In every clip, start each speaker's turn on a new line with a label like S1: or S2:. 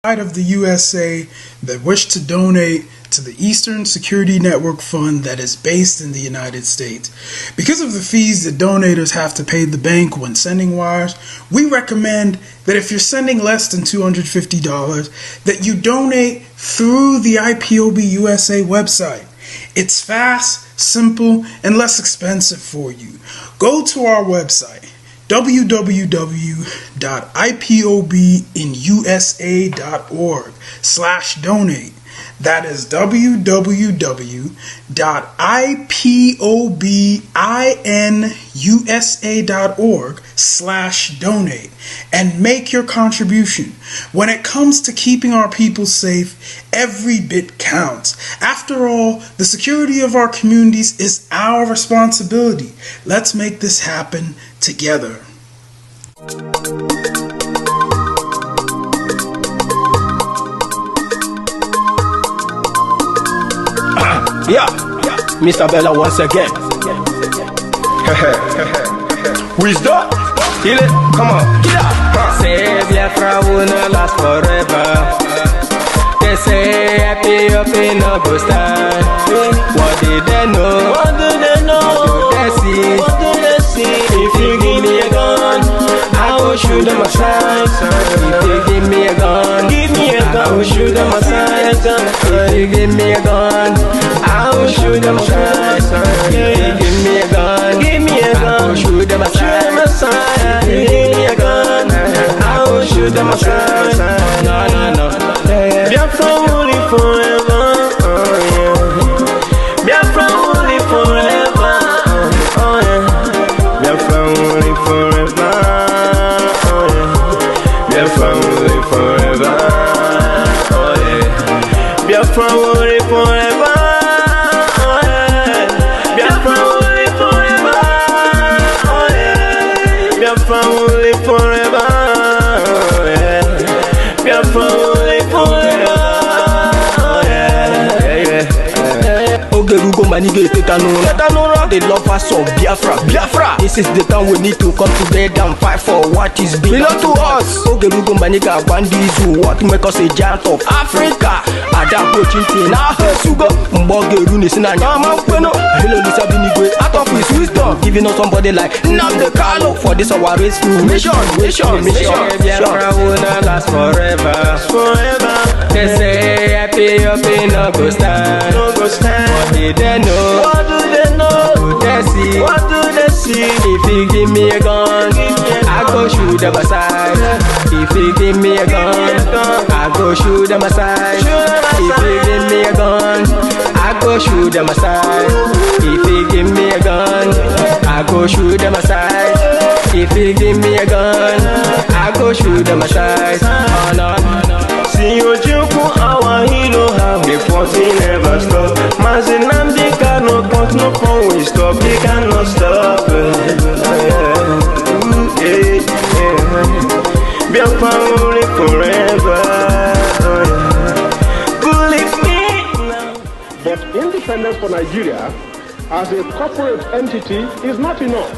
S1: of the USA that wish to donate to the Eastern Security Network Fund that is based in the United States. Because of the fees that donators have to pay the bank when sending wires, we recommend that if you're sending less than $250, that you donate through the IPOB USA website. It's fast, simple, and less expensive for you. Go to our website, www.ipobinusa.org/donate. That is www.ipobinusa.org/donate and make your contribution. When it comes to keeping our people safe, every bit counts. After all, the security of our communities is our responsibility. Let's make this happen together.
S2: Yeah, Mr. Bella once again. Wisdom, kill it, come on, get up. Say Biafra will not last forever. They say happy up in a go stand. What did they know? What do they know? What do they see? What do they see? If you give me a gun, I will shoot them aside. If you give me a gun, give me a gun, I will shoot them aside. If you give me a gun, I will shoot them aside. If you give me a gun, give me a gun, I will shoot them aside. If you give me a gun, I will shoot them aside. No, no, no. Biafra will live forever. Biafra will live forever. Biafra will live forever. Biafra will live forever. Biafra will live forever. Biafra will live forever. Biafra will live forever. Biafra will live forever. The lovers of Biafra. This is the time we need to come together and fight for what is belong to us. Ogerugo Maniga Bandizu, what make us a giant of Africa. Ada Pochinti na Hesugo, Mbogeru Nisina Nyama Kweno, Hello Lisa Binigwe, out of his wisdom, giving us somebody like nnamdi for this our race to mission. Biafra will not last forever. They say happy up in no go stand. What did they know? What do they know? What do they see? What do they see? If you give me a gun, I go shoot them aside. If you give me a gun, I go shoot them aside. If you give me a gun, I go shoot them aside. If you give me a gun, I go shoot them aside. If you give me a gun, I go shoot them aside. Oh no. See Ojuku, our hero, how the fighting never stop. Nnamdi kanu, but no phone will stop. They cannot stop. Biafra will live forever. Believe me now.
S3: But independence for Nigeria as a corporate entity is not enough.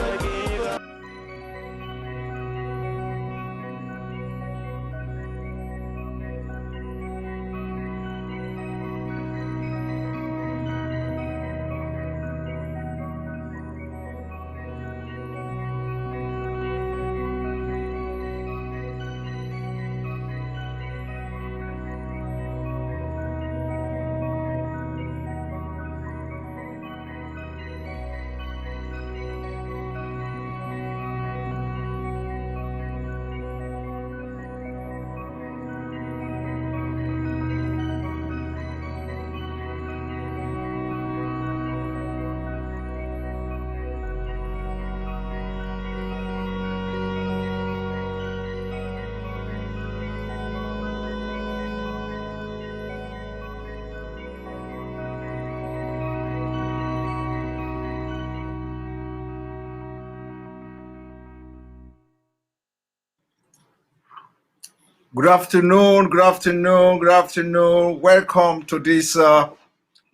S4: Good afternoon. Welcome to this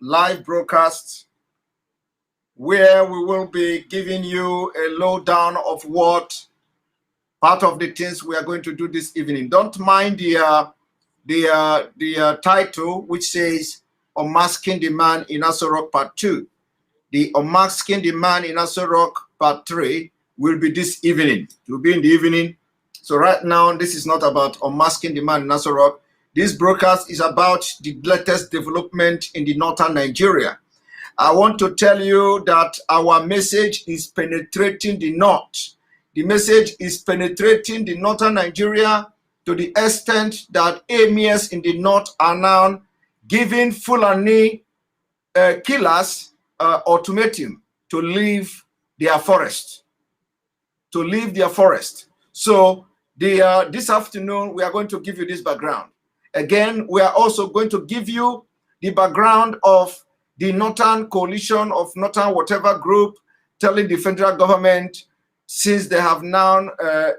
S4: live broadcast where we will be giving you a lowdown of what part of the things we are going to do this evening. Don't mind the the title, which says Unmasking the Man in AsoRock Part 2. The Unmasking the Man in AsoRock Part 3 will be this evening. It will be in the evening. So right now, this is not about Unmasking the Man in AsoRock. This broadcast is about the latest development in the northern Nigeria. I want to tell you that our message is penetrating the north. The message is penetrating the northern Nigeria to the extent that emirs in the north are now giving Fulani killers ultimatum to leave their forest. To leave their forest. So this afternoon, we are going to give you this background. Again, we are also going to give you the background of the Northern Coalition of Northern whatever group telling the federal government, since they have now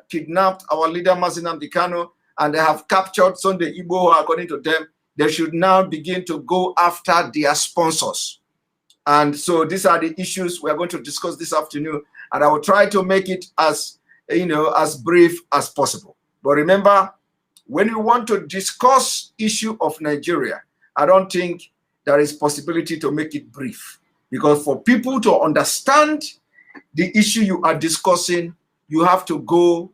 S4: kidnapped our leader, nnamdi Kanu, and they have captured Sunday Igbo, according to them, they should now begin to go after their sponsors. And so these are the issues we are going to discuss this afternoon, and I will try to make it as, as brief as possible. But remember, when you want to discuss issue of Nigeria, I don't think there is possibility to make it brief, because for people to understand the issue you are discussing, you have to go,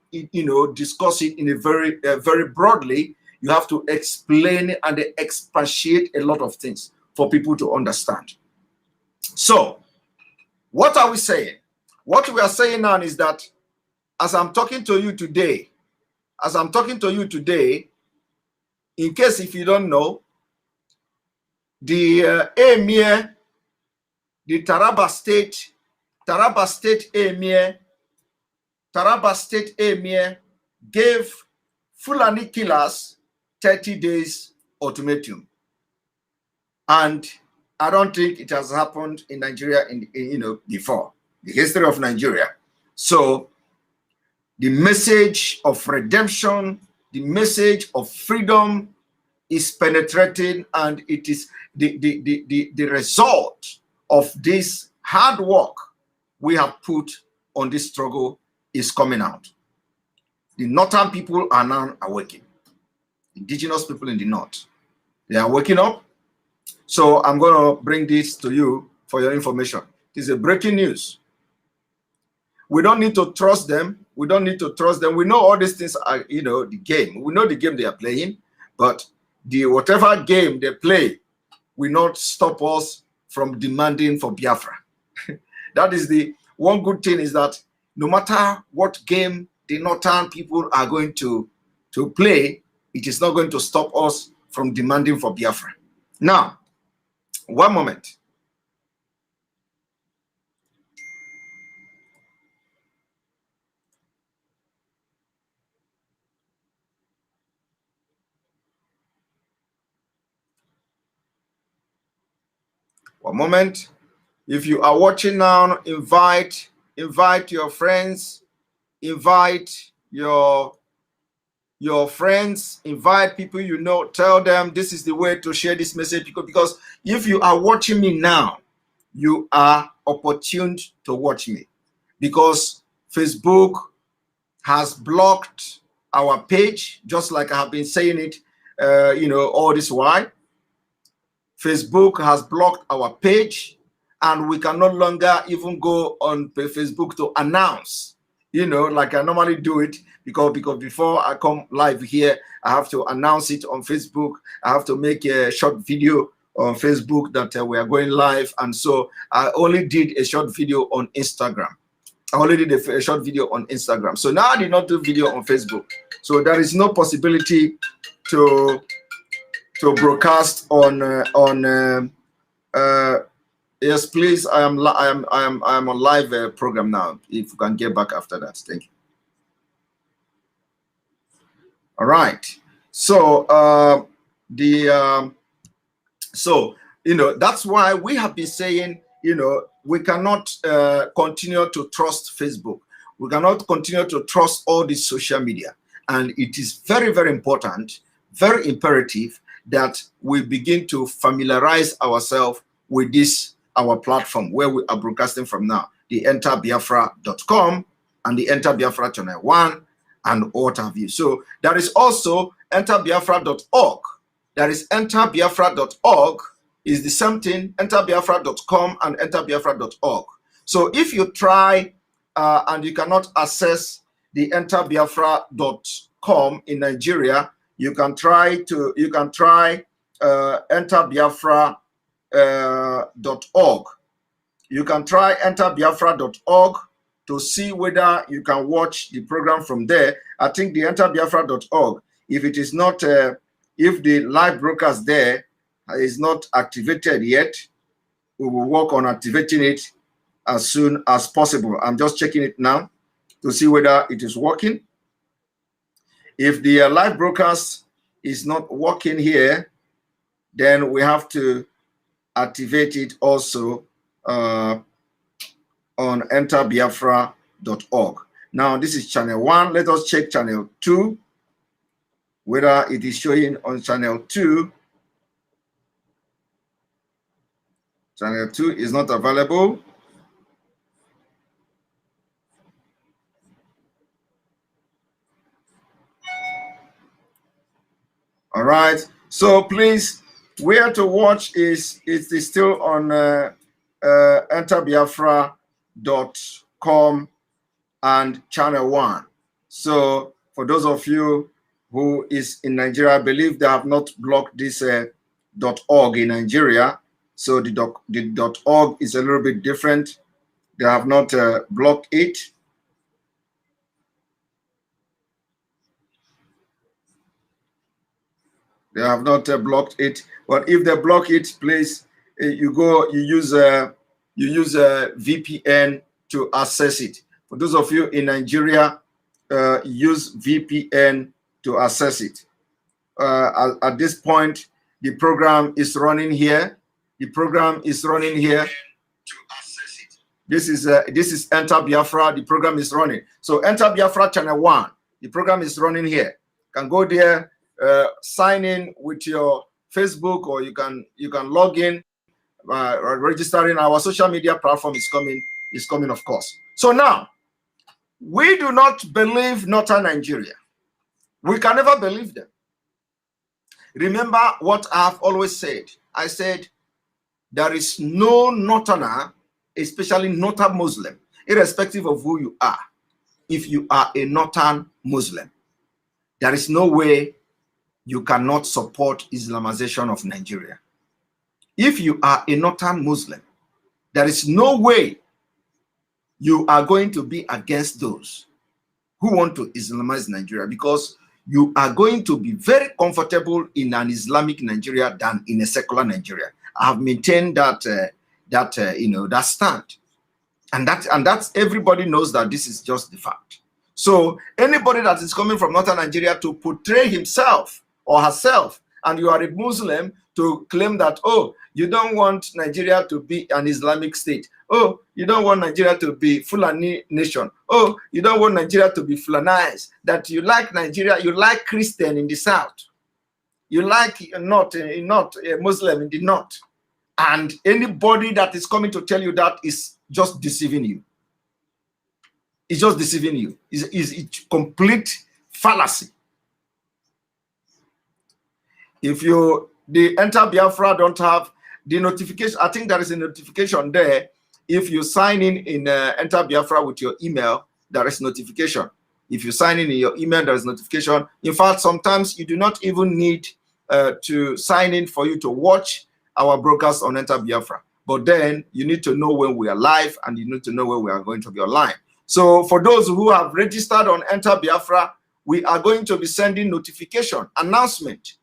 S4: discuss it in a very, very broadly. You have to explain and expatiate a lot of things for people to understand. So, what are we saying? What we are saying now is that as I'm talking to you today, in case if you don't know, the emir, the Taraba State emir gave Fulani killers 30 days ultimatum. And I don't think it has happened in Nigeria before the history of Nigeria. So the message of redemption, the message of freedom is penetrating, and it is the result of this hard work we have put on this struggle is coming out. The northern people are now awakening. Indigenous people in the north, they are waking up. So I'm going to bring this to you for your information. This is a breaking news. We don't need to trust them. We don't need to trust them. We know all these things are, the game. We know the game they are playing, but whatever game they play will not stop us from demanding for Biafra. That is the one good thing, is that no matter what game the northern people are going to play, it is not going to stop us from demanding for Biafra. Now, one moment. One moment. If you are watching now, invite your friends, invite your friends, invite people you know, tell them this is the way to share this message, because if you are watching me now, you are opportune to watch me, because Facebook has blocked our page, just like I have been saying it, all this while. Facebook has blocked our page, and we can no longer even go on Facebook to announce, like I normally do it, because before I come live here, I have to announce it on Facebook. I have to make a short video on Facebook that we are going live. And so I only did a short video on Instagram. I only did a short video on Instagram. So now I did not do video on Facebook. So there is no possibility to broadcast on yes, please. I am on live program now. If you can get back after that, thank you. All right. So that's why we have been saying, we cannot continue to trust Facebook. We cannot continue to trust all this social media, and it is very, very important, very imperative that we begin to familiarize ourselves with this, our platform where we are broadcasting from now, the enterbiafra.com and the Enter Biafra Channel 1 and what have you. So there is also enterbiafra.org. There is enterbiafra.org, is the same thing, enterbiafra.com and enterbiafra.org. So if you try and you cannot access the enterbiafra.com in Nigeria, you can try enterbiafra.org. You can try enterbiafra.org to see whether you can watch the program from there. I think the enterbiafra.org, if it is not, if the live broadcast there is not activated yet, we will work on activating it as soon as possible. I'm just checking it now to see whether it is working. If the live broadcast is not working here, then we have to activate it also on enterbiafra.org. Now, this is channel 1. Let us check channel 2, whether it is showing on channel 2. Channel 2 is not available. All right. So please, where to watch is still on enterbiafra.com and channel 1. So for those of you who is in Nigeria, I believe they have not blocked this .org in Nigeria. So the .org is a little bit different. They have not blocked it. They have not blocked it. But if they block it, please, you use a VPN to access it. For those of you in Nigeria, use VPN to access it. At this point, the program is running here. The program is running here. To access it. This is Enter Biafra. The program is running. So Enter Biafra channel 1. The program is running here. You can go there, sign in with your Facebook, or you can log in, registering. Our social media platform is coming, of course. So now, we do not believe Northern Nigeria. We can never believe them. Remember what I've always said. I said, there is no Northerner, especially Northern Muslim, irrespective of who you are. If you are a Northern Muslim, there is no way you cannot support Islamization of Nigeria. If you are a Northern Muslim, there is no way you are going to be against those who want to Islamize Nigeria, because you are going to be very comfortable in an Islamic Nigeria than in a secular Nigeria. I have maintained that that stand, and that's everybody knows that this is just the fact. So anybody that is coming from Northern Nigeria to portray himself or herself, and you are a Muslim, to claim that, oh, you don't want Nigeria to be an Islamic state. Oh, you don't want Nigeria to be Fulani nation. Oh, you don't want Nigeria to be Fulanized. That you like Nigeria, you like Christian in the south. You like not a Muslim in the north. And anybody that is coming to tell you that is just deceiving you. It's just deceiving you. It's complete fallacy. If the Enter Biafra don't have the notification, I think there is a notification there. If you sign in Enter Biafra with your email, there is notification. If you sign in your email, there is notification. In fact, sometimes you do not even need to sign in for you to watch our broadcast on Enter Biafra. But then you need to know when we are live, and you need to know when we are going to be online. So for those who have registered on Enter Biafra, we are going to be sending notification announcement.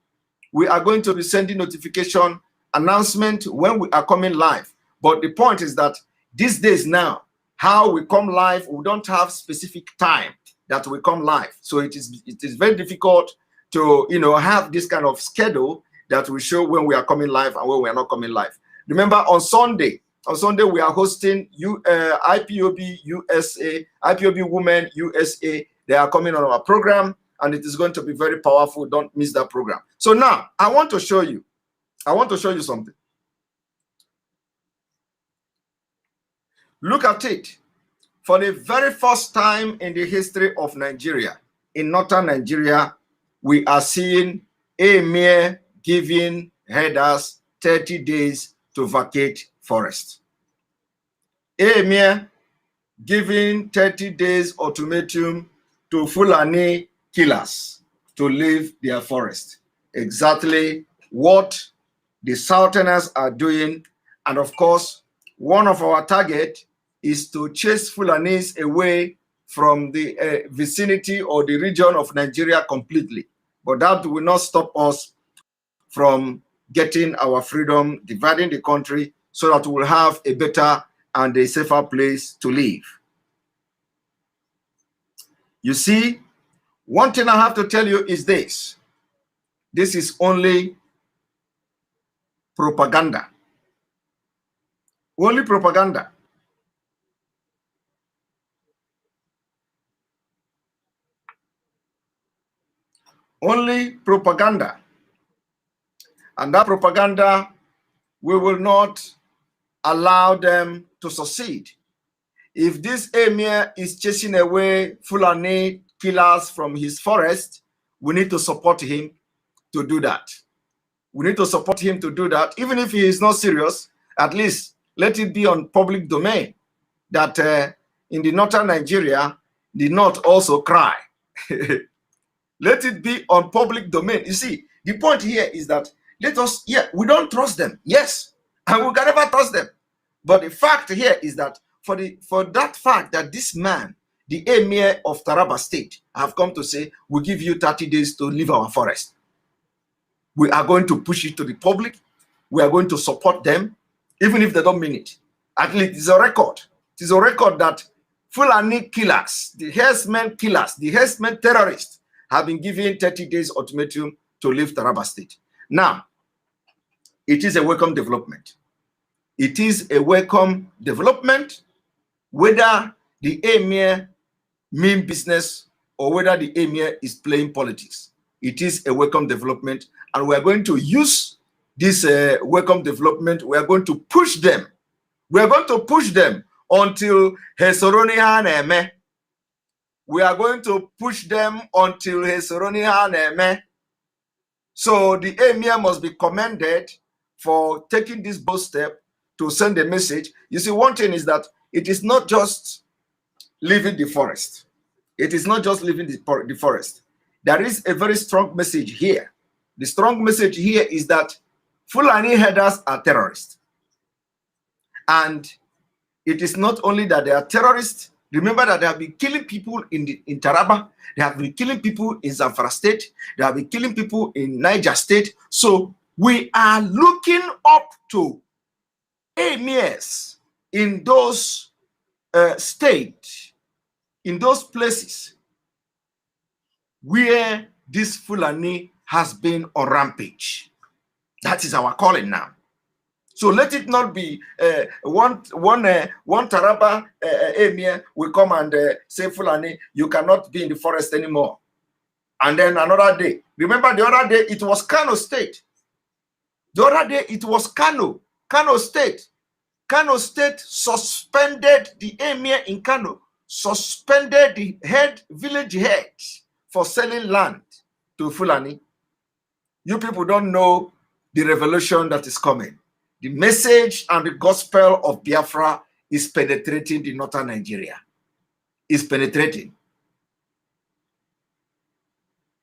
S4: We are going to be sending notification announcement when we are coming live. But the point is that these days now, how we come live, we don't have specific time that we come live. So it is very difficult to have this kind of schedule that will show when we are coming live and when we are not coming live. Remember, on Sunday we are hosting IPOB USA, IPOB Women USA. They are coming on our program, and it is going to be very powerful. Don't miss that program. So now I want to show you something. Look at it. For the very first time in the history of Nigeria, in northern Nigeria, we are seeing Emir giving herders 30 days to vacate forest. Emir giving 30 days ultimatum to Fulani killers to leave their forest. Exactly what the Southerners are doing. And of course, one of our target is to chase Fulanis away from the vicinity or the region of Nigeria completely. But that will not stop us from getting our freedom, dividing the country so that we will have a better and a safer place to live. You see, one thing I have to tell you is this. This is only propaganda. Only propaganda. Only propaganda. And that propaganda, we will not allow them to succeed. If this emir is chasing away Fulani killers from his forest, we need to support him to do that. We need to support him to do that. Even if he is not serious, at least let it be on public domain that in the northern Nigeria, the north also cry. Let it be on public domain. You see, the point here is that we don't trust them. Yes, and we can never trust them. But the fact here is that for that fact that this man, the emir of Taraba State, have come to say, we give you 30 days to leave our forest. We are going to push it to the public. We are going to support them, even if they don't mean it. At least it's a record. It is a record that Fulani killers, the herdsmen killers, the herdsmen terrorists have been given 30 days ultimatum to leave Taraba State. Now, it is a welcome development. It is a welcome development, whether the emir mean business or whether the emir is playing politics. It is a welcome development, and we are going to use this welcome development. We are going to push them. We are going to push them until Hesoroni Haneme. We are going to push them until Hesoroni Haneme. So the emir must be commended for taking this bold step to send a message. You see, one thing is that it is not just leaving the forest. It is not just leaving the forest. There is a very strong message here. The strong message here is that Fulani herders are terrorists. And it is not only that they are terrorists. Remember that they have been killing people in Taraba. They have been killing people in Zamfara State. They have been killing people in Niger State. So we are looking up to emirs in those states, in those places where this Fulani has been on rampage. That is our calling now. So let it not be one Taraba emir will come and say, Fulani, you cannot be in the forest anymore. And then another day, remember the other day it was Kano State. The other day it was Kano State. Kano State suspended the emir in Kano, suspended the village head for selling land to Fulani. You people don't know the revolution that is coming. The message and the gospel of Biafra is penetrating the northern Nigeria. It's penetrating.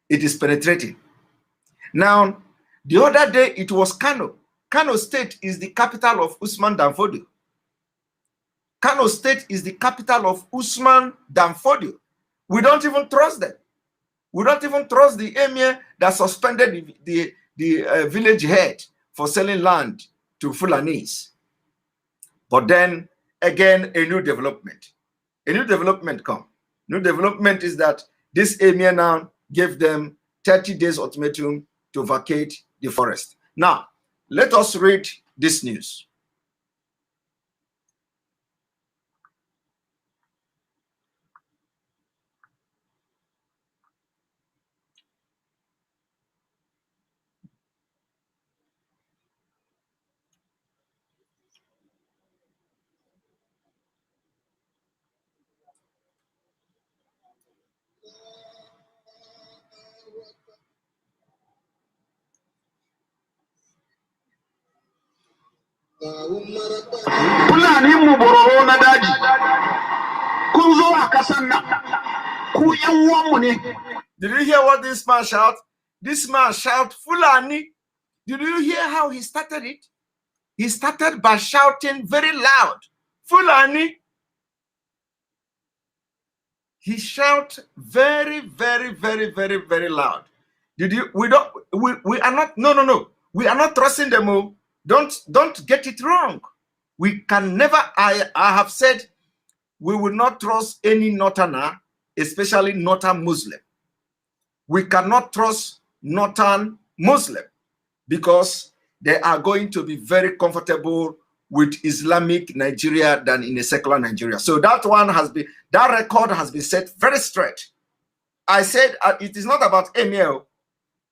S4: It is penetrating. Now, the other day it was Kano. Kano State is the capital of Usman Danfodio. Kano State is the capital of Usman Danfodio. We don't even trust them. We don't even trust the emir that suspended the village head for selling land to Fulanis. But then again, a new development. A new development come. New development is that this emir now gave them 30 days ultimatum to vacate the forest. Now, let us read this news.
S3: Fulani mu bororo na daji. Kun zo a kasan nan. Ku yan uwanmu ne.
S4: Did you hear what this man shout? This man shout Fulani. Did you hear how he started it? He started by shouting very loud, Fulani. He shout very, very, very, very, very loud. We are not, no. We are not trusting them all. Don't get it wrong. We can never, I have said, we will not trust any Northerner, especially Northern Muslim. We cannot trust Northern Muslim because they are going to be very comfortable with Islamic Nigeria than in a secular Nigeria. So that record has been set very straight. I said it is not about Emil.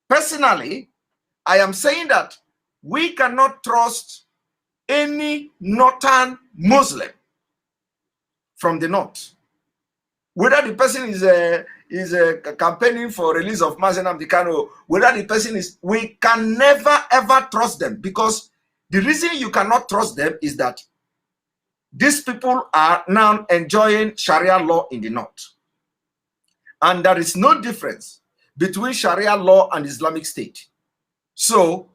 S4: Personally, I am saying that we cannot trust any Northern Muslim from the North. Whether the person is campaigning for release of nnamdi kanu, whether the person is, we can never ever trust them, because the reason you cannot trust them is that these people are now enjoying Sharia law in the North. And there is no difference between Sharia law and Islamic State. So,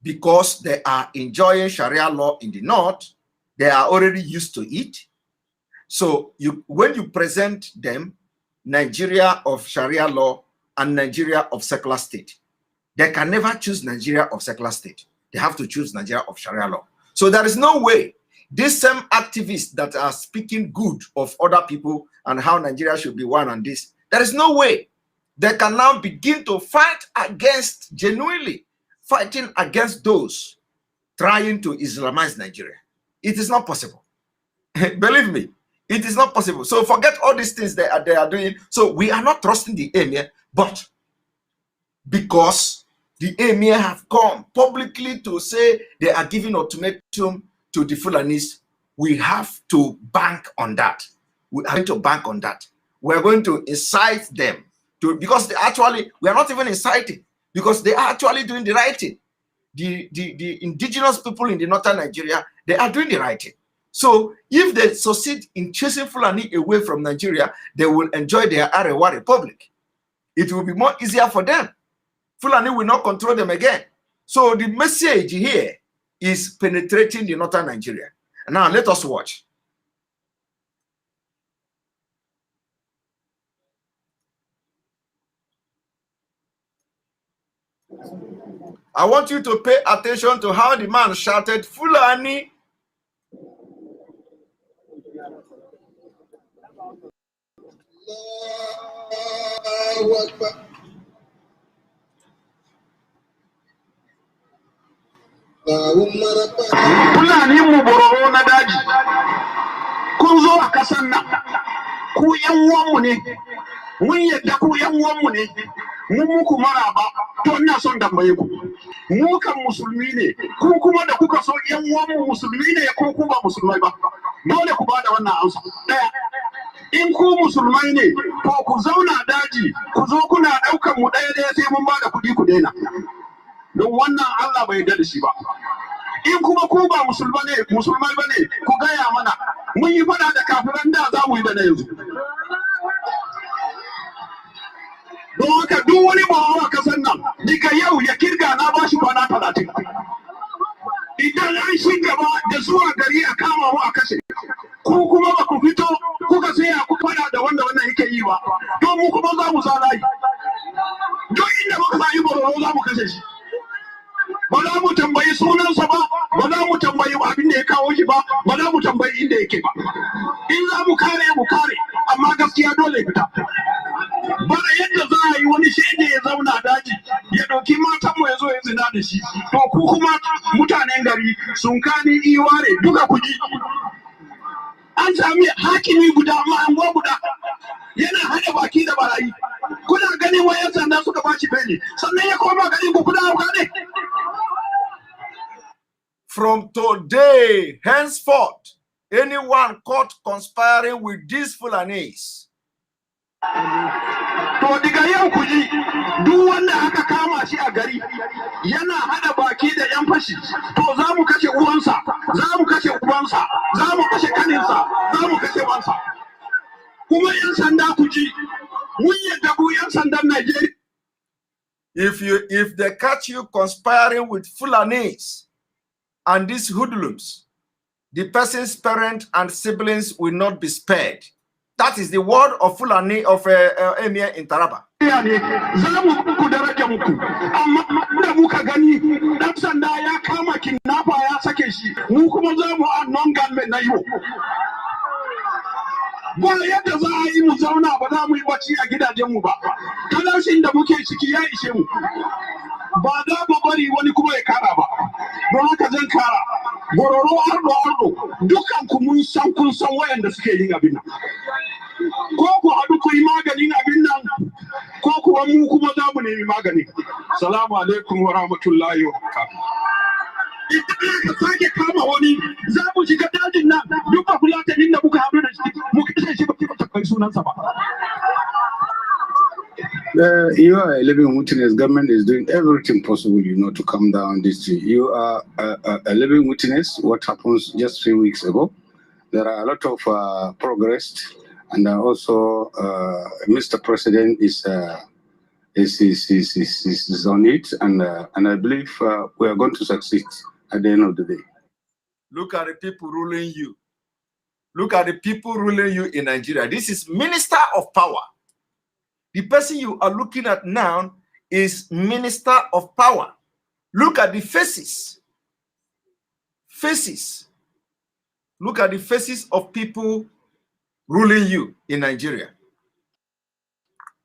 S4: because they are enjoying Sharia law in the North, they are already used to it. So, when you present them Nigeria of Sharia law and Nigeria of secular state, they can never choose Nigeria of secular state. They have to choose Nigeria of Sharia law. So there is no way these same activists that are speaking good of other people and how Nigeria should be one and this, there is no way they can now begin to fight against, genuinely fighting against those trying to Islamize Nigeria. It is not possible. Believe me, it is not possible. So forget all these things they are doing. So we are not trusting the emir, but because the emir have come publicly to say they are giving ultimatum to the Fulanis, we have to bank on that. We are going to bank on that. We are going to incite them to, because we are not even inciting, because they are actually doing the right thing. The indigenous people in the northern Nigeria, they are doing the right thing. So if they succeed in chasing Fulani away from Nigeria, they will enjoy their Arewa Republic. It will be more easier for them. Fulani will not control them again. So the message here is penetrating the northern Nigeria. Now let us watch. I want you to pay attention to how the man shouted, Fulani.
S3: Fulani mu bororo na daji. Kun zo a kasan nan. Ku yan uwanmu ne. Mun yadda ku yan uwanmu ne. Mu muku maraba. To ina son dambaye ku. Mu kan musulmi ne. Ku kuma da kuka so yan uwanmu musulmi ne ko ku ba musulmai ba. Dole ku bada wannan amsa. Daya. In ku musulmai ne, to ku zauna daji, ku zo kuna daukan mu daya sai mun bada kudi ku daina. Don wannan Allah bai yarda da shi ba. In kuma ku ba musulmai bane, ku gaya mana. Mun yi fada da kafiran da za mu yi da na yanzu. Don haka duk wani bawa kasan nan, daga yau ya kirga na ba shi kwana 30. Idan an shi gaba da zuwa gari a kama mu a kashe. Ku kuma ba ku fito kuka saya ku fada da wannan yake yi ba. To mu kuma za mu sa layi. Duk inda muka sa bororo za mu kashe shi. Ba za mu tambayi sunansa ba, ba za mu tambayi abin da ya kawo shi ba, ba za mu tambayi inda yake ba. In za mu kare, amma gaskiya dole fita. Bara yadda za a yi wani shege ya zauna daji, ya ɗauki matanmu ya zo ya zina da shi. To ku kuma mutanen gari sun kani iware duka kuji. An sami hakimi guda ma'anguwa guda yana hada baki da barayi. Kuna ganin wayan sanda suka bashi bene, sannan ya koma ganin ku kuna hauka ne.
S4: From today, henceforth, anyone caught conspiring with these Fulanis.
S3: To diga yau ku ji duk wanda aka kama shi a gari yana hada baki da yan fashi to za mu kashe uwansa, za mu kashe ubansa, za mu kashe kaninsa, za mu kashe wansa. Kuma yan sanda ku ji, mun yadda ku yan sandan Najeriya.
S4: If they catch you conspiring with Fulanis and these hoodlums, the person's parents and siblings will not be spared. That is the word of Fulani of Emir in Taraba.
S3: Ba yadda za a yi mu zauna ba za mu yi bacci a gidajenmu ba. Talaucin da muke ciki ya ishe mu. Ba za mu bari wani kuma ya kara ba. Don haka zan kara. Bororo ardo dukan ku mun san kun san wayanda suke yin abin nan. Ko ku haɗu ku yi maganin abin nan ko kuwa mu kuma za mu nemi magani. Salamu alaikum wa rahmatullahi wa barakatuh. Idan ka sake kama wani za mu shiga dajin nan duk ba fulatanin da muka haɗu da shi mu kashe shi ba ta kai sunansa ba.
S5: You are a living witness. Government is doing everything possible, to calm down this thing. You are a living witness. What happens just 3 weeks ago? There are a lot of progress, and also Mr. President is on it, and I believe we are going to succeed at the end of the day.
S4: Look at the people ruling you. Look at the people ruling you in Nigeria. This is Minister of Power. The person you are looking at now is Minister of Power. Look at the faces. Faces. Look at the faces of people ruling you in Nigeria.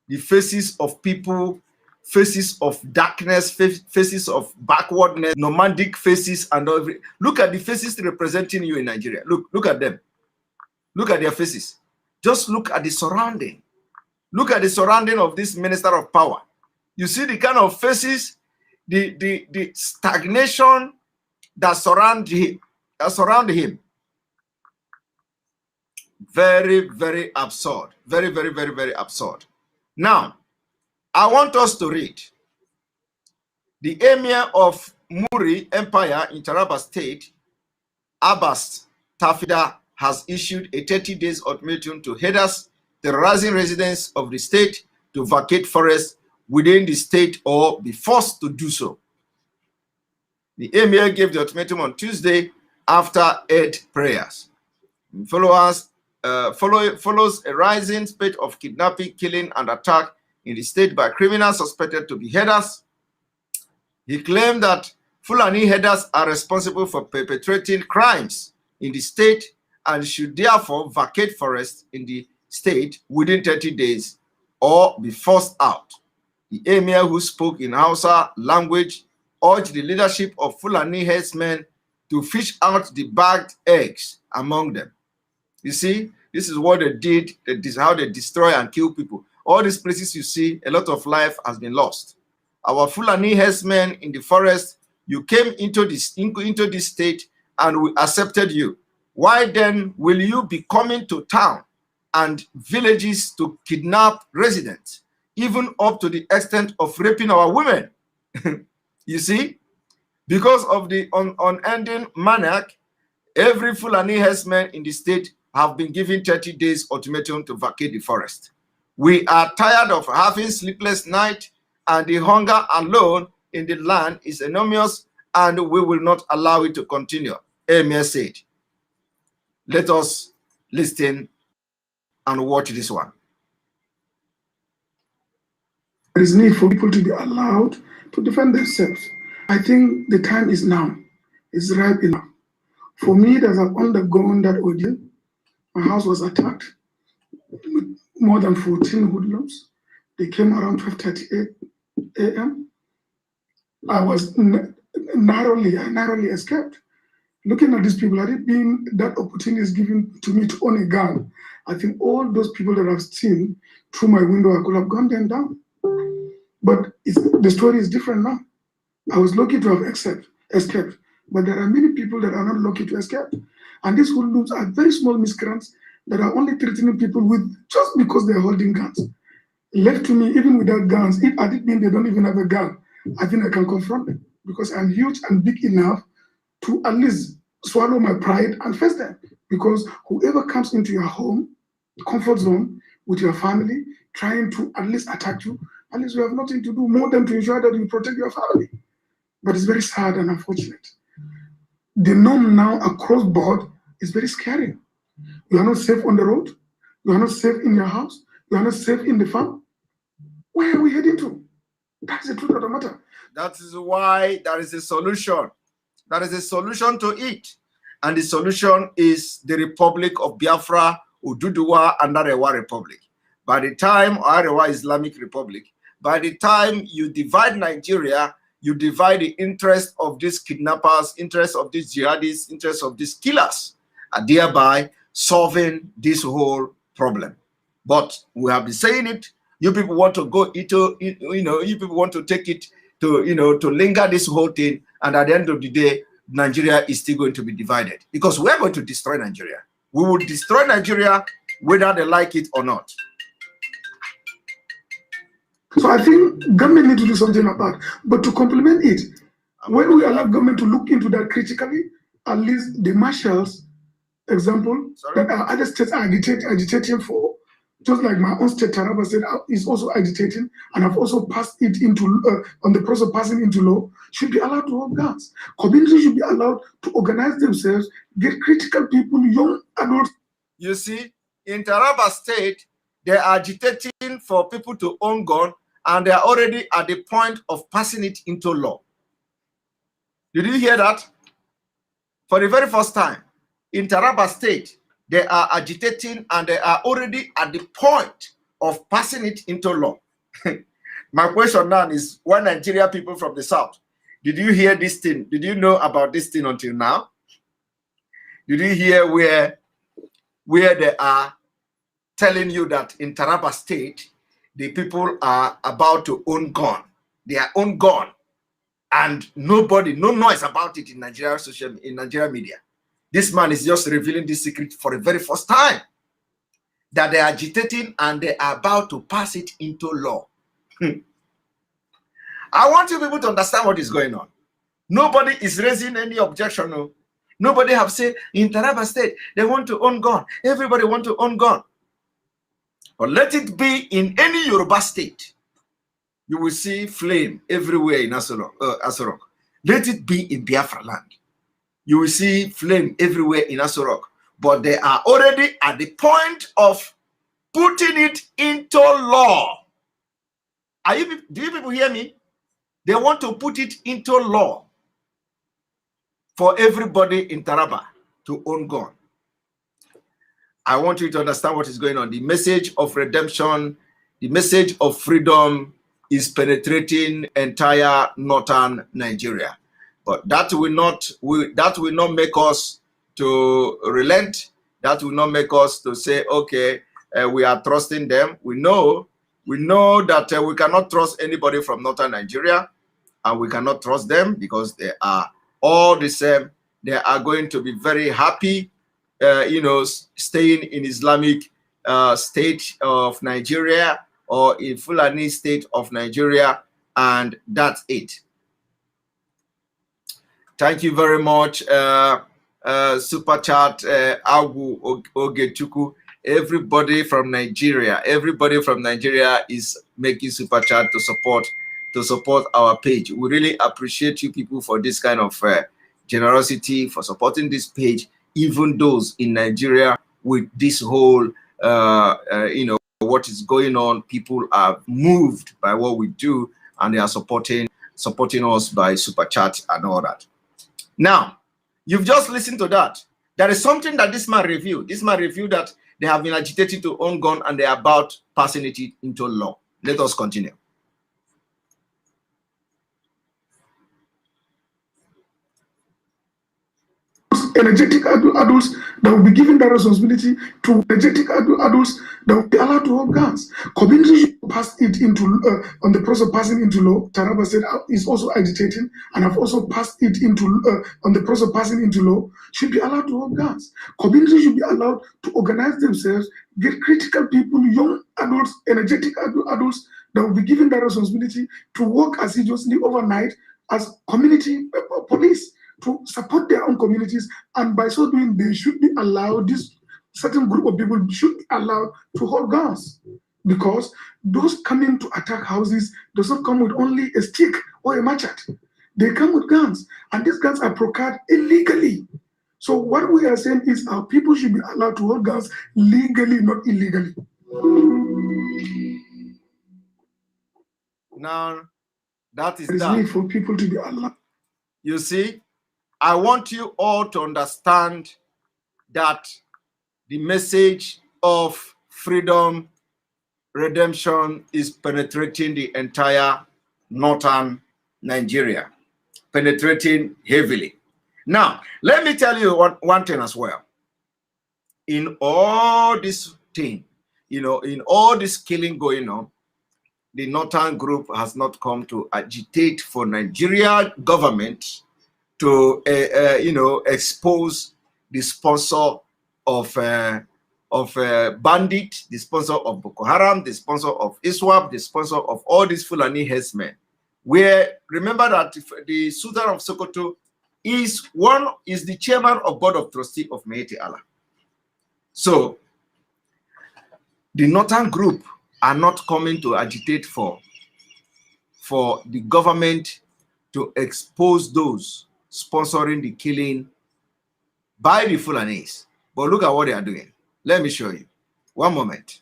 S4: The faces of people, faces of darkness, faces of backwardness, nomadic faces, and everything. Look at the faces representing you in Nigeria. Look at them. Look at their faces. Just look at the surrounding. Look at the surrounding of this Minister of Power. You see the kind of faces, the stagnation that surround him. Very, very absurd. Very, very, very, very absurd. Now, I want us to read. The Emir of Muri Empire in Taraba State, Abbas Tafida, has issued a 30-day ultimatum to headers terrorizing residents of the state to vacate forests within the state or be forced to do so. The Emir gave the ultimatum on Tuesday after Eid prayers. Follows a rising spate of kidnapping, killing, and attack in the state by criminals suspected to be headers. He claimed that Fulani headers are responsible for perpetrating crimes in the state and should therefore vacate forests in the state within 30 days or be forced out. The Emir, who spoke in Hausa language, urged the leadership of Fulani herdsmen to fish out the bagged eggs among them. You see, this is what they did. This is how they destroy and kill people. All these places you see, a lot of life has been lost. Our Fulani herdsmen in the forest, you came into this state and we accepted you. Why then will you be coming to town and villages to kidnap residents, even up to the extent of raping our women? You see, because of the unending maniac, every Fulani herdsman in the state have been given 30 days ultimatum to vacate the forest. We are tired of having sleepless nights, and the hunger alone in the land is enormous, and we will not allow it to continue, Emir said. Let us listen and watch this one.
S6: There is need for people to be allowed to defend themselves. I think the time is now. It's ripe enough. For me that have undergone that ordeal, my house was attacked with more than 14 hoodlums. They came around 12:38 a.m. I was narrowly escaped. Looking at these people, had it been that opportunity is given to me to own a gun, I think all those people that I've seen through my window, I could have gunned them down. But the story is different now. I was lucky to have escaped, but there are many people that are not lucky to escape. And these hoodlums are very small miscreants that are only threatening people with just because they're holding guns. Left to me, even without guns, if I didn't mean they don't even have a gun, I think I can confront them. because I'm huge and big enough to at least swallow my pride and face them. Because whoever comes into your home, comfort zone, with your family, trying to at least attack you, at least you have nothing to do more than to ensure that you protect your family. But it's very sad and unfortunate. The norm now across board is very scary. You are not safe on the road. You are not safe in your house. You are not safe in the farm. Where are we heading to? That's the truth of the matter.
S4: That is why there is a solution. There is a solution to it. And the solution is the Republic of Biafra, Ududuwa, and Arewa Republic. By the time Arewa Islamic Republic, by the time you divide Nigeria, you divide the interest of these kidnappers, interest of these jihadists, interest of these killers, and thereby solving this whole problem. But we have been saying it. You people want to go into, you people want to take it to, to linger this whole thing. And at the end of the day, Nigeria is still going to be divided because we're going to destroy Nigeria. We will destroy Nigeria whether they like it or not.
S6: So I think government need to do something about it. But to complement it, when we allow government to look into that critically, at least the marshals, example, that other states are agitating for, just like my own state, Taraba State, is also agitating, and I've also passed it into, on the process of passing into law, should be allowed to hold guns. Communities should be allowed to organize themselves, get critical people, young adults.
S4: You see, in Taraba State, they are agitating for people to own gun, and they are already at the point of passing it into law. Did you hear that? For the very first time, in Taraba State, they are agitating and they are already at the point of passing it into law. My question now is, why Nigeria people from the South? Did you hear this thing? Did you know about this thing until now? Did you hear where they are telling you that in Taraba State, the people are about to own gun, their own gun, and nobody, no noise about it in Nigeria media. This man is just revealing this secret for the very first time, that they are agitating and they are about to pass it into law. I want you people to understand what is going on. Nobody is raising any objection. No. Nobody have said in Taraba State they want to own gun. Everybody want to own gun. But let it be in any Yoruba state. You will see flame everywhere in AsoRock. Let it be in Biafra land. You will see flame everywhere in AsoRock. But they are already at the point of putting it into law. Do you people hear me? They want to put it into law for everybody in Taraba to own gun. I want you to understand what is going on. The message of redemption, the message of freedom is penetrating entire northern Nigeria. But that will not make us to relent. That will not make us to say, okay, we are trusting them. We know that we cannot trust anybody from northern Nigeria, and we cannot trust them because they are all the same. They are going to be very happy, staying in Islamic state of Nigeria or in Fulani state of Nigeria, and that's it. Thank you very much, Super Chat, Agu Ogechuku. Everybody from Nigeria is making Super Chat to support our page. We really appreciate you people for this kind of generosity, for supporting this page, even those in Nigeria with this whole, what is going on. People are moved by what we do, and they are supporting us by Super Chat and all that. Now, you've just listened to that. There is something that this man reviewed. This man reviewed that they have been agitated to own gun and they are about passing it into law. Let us continue.
S6: Energetic adults that will be given that responsibility to energetic adults that will be allowed to hold guns. Communities should pass it into, on the process of passing into law. Taraba State is also agitating, and I've also passed it into, on the process of passing into law, should be allowed to hold guns. Communities should be allowed to organize themselves, get critical people, young adults, energetic adults that will be given that responsibility to work assiduously overnight as community police to support their own communities, and by so doing, they should be allowed, this certain group of people should be allowed to hold guns, because those coming to attack houses does not come with only a stick or a machete. They come with guns, and these guns are procured illegally. So what we are saying is our people should be allowed to hold guns legally, not illegally.
S4: Now, that is
S6: There is
S4: that.
S6: need for people to be allowed.
S4: You see, I want you all to understand that the message of freedom, redemption is penetrating the entire northern Nigeria, penetrating heavily. Now, let me tell you one thing as well. In all this thing, in all this killing going on, the northern group has not come to agitate for Nigeria government to, expose the sponsor of bandit, the sponsor of Boko Haram, the sponsor of ISWAP, the sponsor of all these Fulani headsmen. Where remember that the Sultan of Sokoto is the chairman of board of trustee of Meiti Allah. So the northern group are not coming to agitate for the government to expose those sponsoring the killing by the Fulanis. But look at what they are doing. Let me show you. One moment.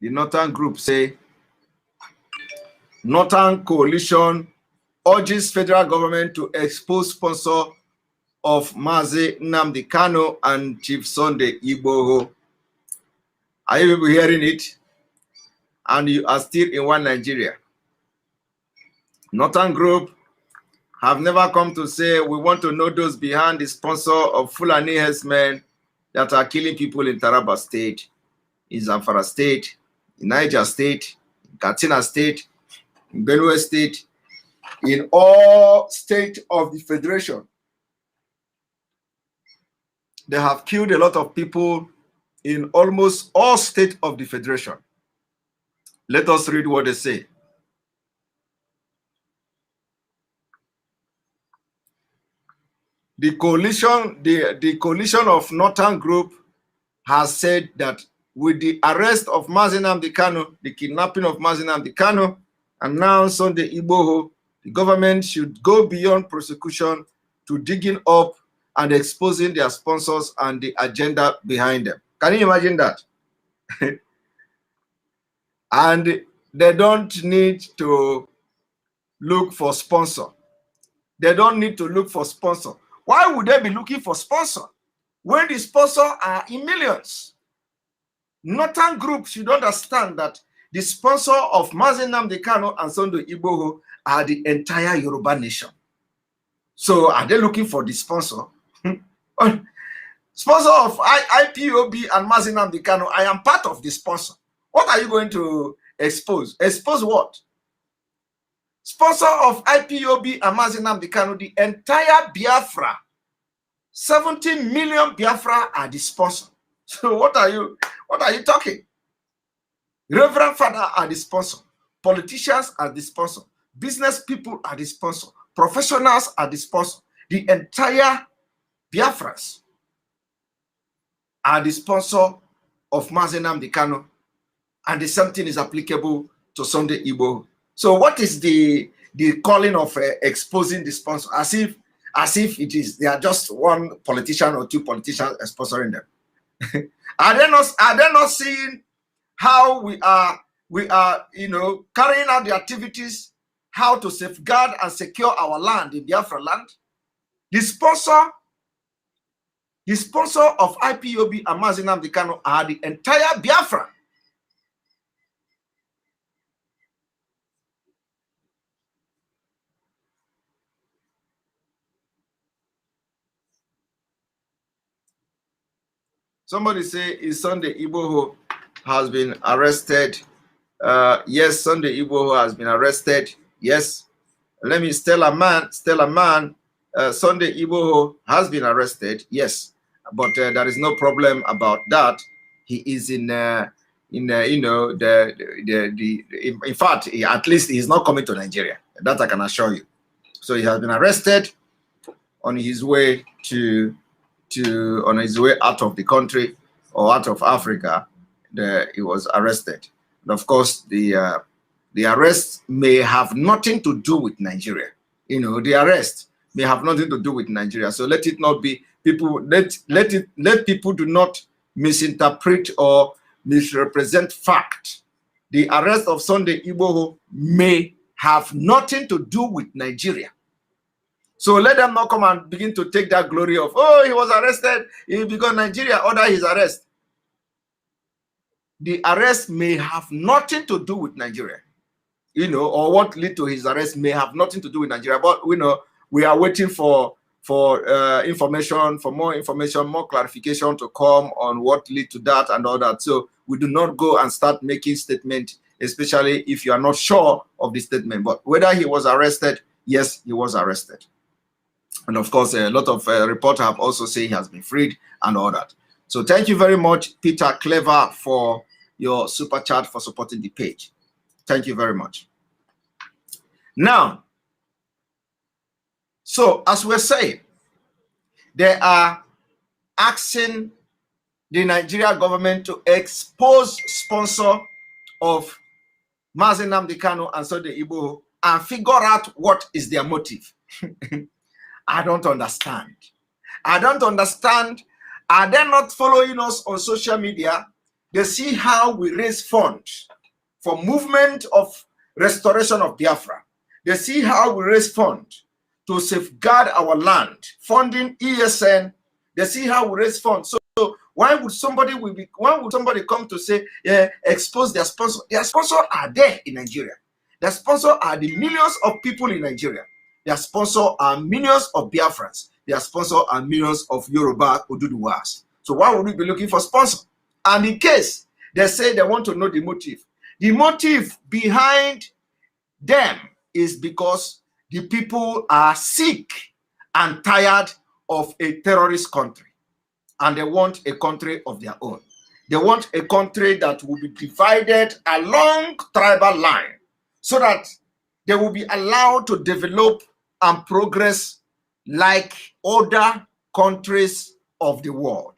S4: The northern group say, Northern Coalition urges federal government to expose sponsor of Mazi Nnamdi Kanu and Chief Sunday Igboho. Are you people hearing it? And you are still in one Nigeria. Northern Group have never come to say we want to know those behind the sponsor of Fulani herdsmen that are killing people in Taraba State, in Zamfara State, in Niger State, in Katsina State, in Benue State, in all states of the Federation. They have killed a lot of people in almost all states of the Federation. Let us read what they say. The coalition of Northern Group has said that with the arrest of Mazi Nnamdi Kanu, the kidnapping of Mazi Nnamdi Kanu, and now Sunday Igboho, the government should go beyond prosecution to digging up and exposing their sponsors and the agenda behind them. Can you imagine that? And they don't need to look for sponsor. They don't need to look for sponsor. Why would they be looking for sponsor when the sponsor are in millions? Northern Group should understand that the sponsor of Mazi Nnamdi Kanu and Sunday Igboho are the entire Yoruba nation. So are they looking for the sponsor? Sponsor of IPOB and Mazi Nnamdi Kanu, I am part of the sponsor. What are you going to expose? Expose what? Sponsor of IPOB and Mazi Nnamdi Kanu, the entire Biafra, 70 million Biafra are the sponsor. So what are you talking? Reverend Father are the sponsor. Politicians are the sponsor. Business people are the sponsor. Professionals are the sponsor. The entire Biafras are the sponsor of Mazi Nnamdi Kanu, and the same thing is applicable to Sunday Igboho. So what is the calling of exposing the sponsor? As if they are just one politician or two politicians sponsoring them. Are they not seeing how we are carrying out the activities, how to safeguard and secure our land in Biafra land? The sponsor of IPOB and Mazi Nnamdi Kanu are the entire Biafra. Somebody say, is Sunday Igboho has been arrested? Yes, Sunday Igboho has been arrested. Yes. Let me Stella Man. Sunday Igboho has been arrested. Yes. But there is no problem about that. He is in in in fact, at least he's not coming to Nigeria. That I can assure you. So he has been arrested on his way out of the country or out of Africa. He was arrested. And of course, the arrest may have nothing to do with Nigeria. The arrest may have nothing to do with Nigeria. So let it not be people. Let people do not misinterpret or misrepresent fact. The arrest of Sunday Igboho may have nothing to do with Nigeria. So let them not come and begin to take that glory of, oh, he was arrested because Nigeria ordered his arrest. The arrest may have nothing to do with Nigeria, or what led to his arrest may have nothing to do with Nigeria. But we are waiting for information, more clarification to come on what led to that and all that. So we do not go and start making statements, especially if you are not sure of the statement. But whether he was arrested, yes, he was arrested. And of course, a lot of reporters have also said he has been freed and all that. So thank you very much, Peter Clever, for your super chat, for supporting the page. Thank you very much. Now, so as we're saying, they are asking the Nigerian government to expose sponsor of nnamdi Kanu and Sunday Igboho and figure out what is their motive. I don't understand. I don't understand. Are they not following us on social media? They see how we raise funds for movement of restoration of Biafra. They see how we raise funds to safeguard our land, funding ESN. They see how we raise funds. So why would somebody come to say, expose their sponsor? Their sponsors are there in Nigeria. Their sponsors are the millions of people in Nigeria. Their sponsors are millions of Biafrans. Their sponsors are millions of Yoruba Oduduwas. So why would we be looking for sponsor? And in case they say they want to know the motive behind them is because the people are sick and tired of a terrorist country. And they want a country of their own. They want a country that will be divided along tribal line so that they will be allowed to develop and progress like other countries of the world.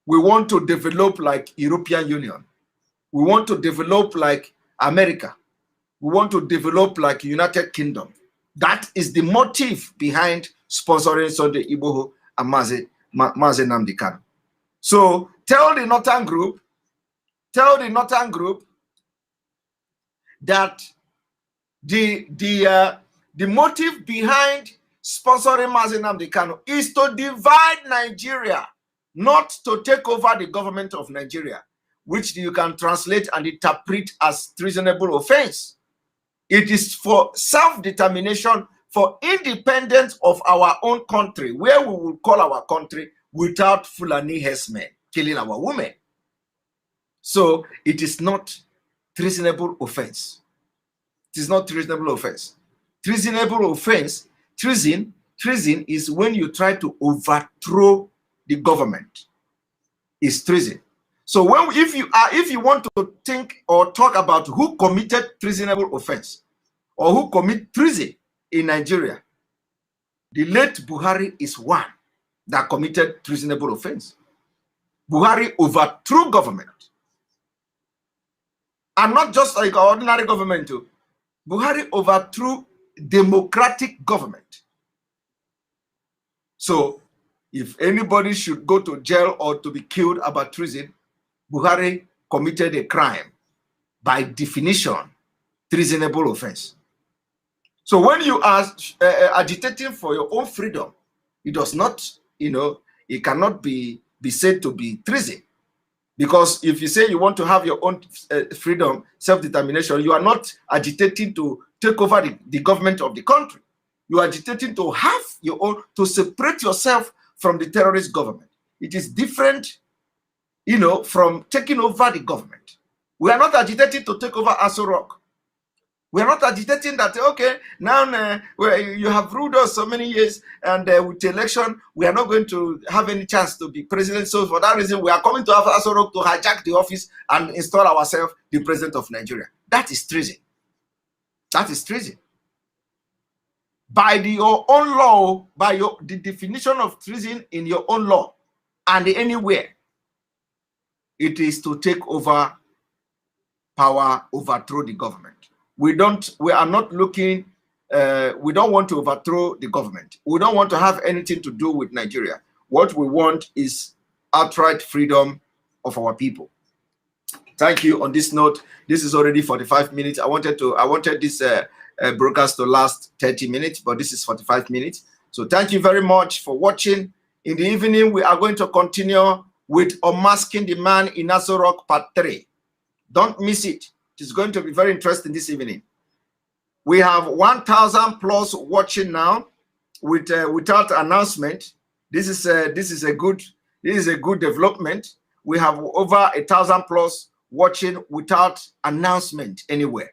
S4: We want to develop like European Union. We want to develop like America. We want to develop like United Kingdom. That is the motive behind sponsoring Sunday Igboho and Mazi Nnamdi Kanu. So tell the Northern Group that the motive behind sponsoring Mazi Nnamdi Kanu is to divide Nigeria, not to take over the government of Nigeria, which you can translate and interpret as treasonable offense. It is for self-determination, for independence of our own country, where we will call our country without Fulani herdsmen killing our women. So it is not treasonable offense. It is not treasonable offense. Treasonable offense, treason is when you try to overthrow the government. It's treason. So if you want to think or talk about who committed treasonable offense or who commit treason in Nigeria, the late Buhari is one that committed treasonable offense. Buhari overthrew government. And not just like ordinary government too. Buhari overthrew democratic government. So if anybody should go to jail or to be killed about treason, Buhari committed a crime, by definition, treasonable offense. So when you are agitating for your own freedom, it does not, it cannot be said to be treason. Because if you say you want to have your own freedom, self-determination, you are not agitating to take over the government of the country. You are agitating to have your own, to separate yourself from the terrorist government. It is different, from taking over the government. We are not agitating to take over AsoRock. We are not agitating that, okay, now you have ruled us so many years, and with the election, we are not going to have any chance to be president. So for that reason, we are coming to AsoRock to hijack the office and install ourselves the president of Nigeria. That is treason. That is treason. By your own law, by the definition of treason in your own law, and anywhere, it is to take over power, overthrow the government. We are not looking, we don't want to overthrow the government. We don't want to have anything to do with Nigeria. What we want is outright freedom of our people. Thank you. On this note, this is already 45 minutes. I wanted this broadcast to last 30 minutes, but this is 45 minutes. So thank you very much for watching. In the evening, we are going to continue with Unmasking the Man in AsoRock Part 3. Don't miss it. It's going to be very interesting this evening. We have 1,000 plus watching now, without announcement. This is a good development. We have over 1,000 plus watching without announcement anywhere,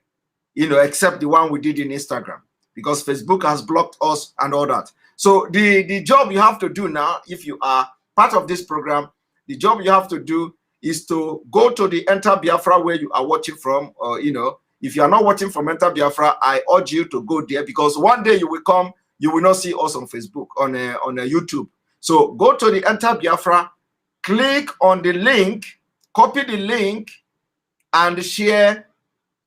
S4: except the one we did in Instagram, because Facebook has blocked us and all that. So the job you have to do now, if you are part of this program, the job you have to do is to go to the Enter Biafra where you are watching from. If you are not watching from Enter Biafra, I urge you to go there, because one day you will come, you will not see us on Facebook, on YouTube. So go to the Enter Biafra, click on the link, copy the link, and share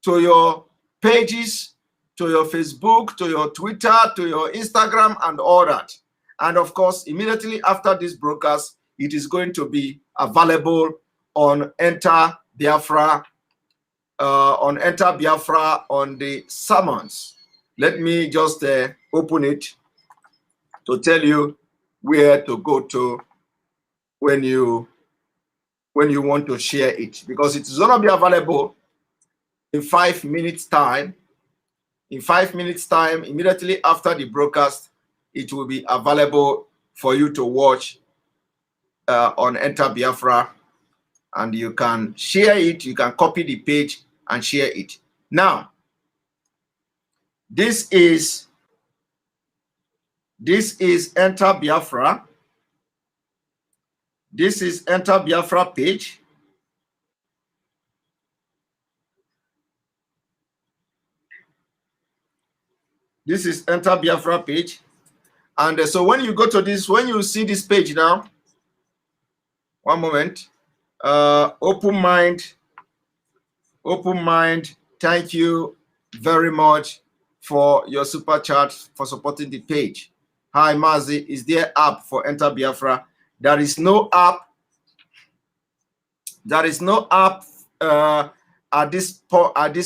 S4: to your pages, to your Facebook, to your Twitter, to your Instagram, and all that. And of course, immediately after this broadcast, it is going to be available on Enter Biafra, on the sermons. Let me just open it to tell you where to go to when you want to share it, because it is going to be available in 5 minutes time. In 5 minutes time, immediately after the broadcast, it will be available for you to watch on Enter Biafra, and you can share it. You can copy the page and share it. Now, this is Enter Biafra. This is Enter Biafra page. This is Enter Biafra page. And so when you go to this, when you see this page now, one moment, open mind, thank you very much for your super chat, for supporting the page. Hi Mazi, is there app for Enter Biafra? There is no app. There is no app at this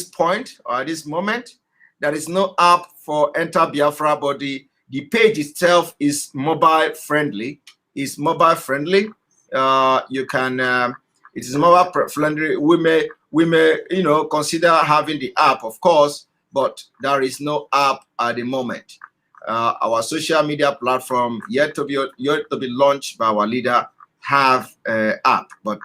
S4: point, or at this moment. There is no app for Enter Biafra, but the page itself is mobile friendly. It's mobile friendly. You can it is mobile friendly. We may consider having the app, of course, but there is no app at the moment. Our social media platform yet to be launched by our leader have app, but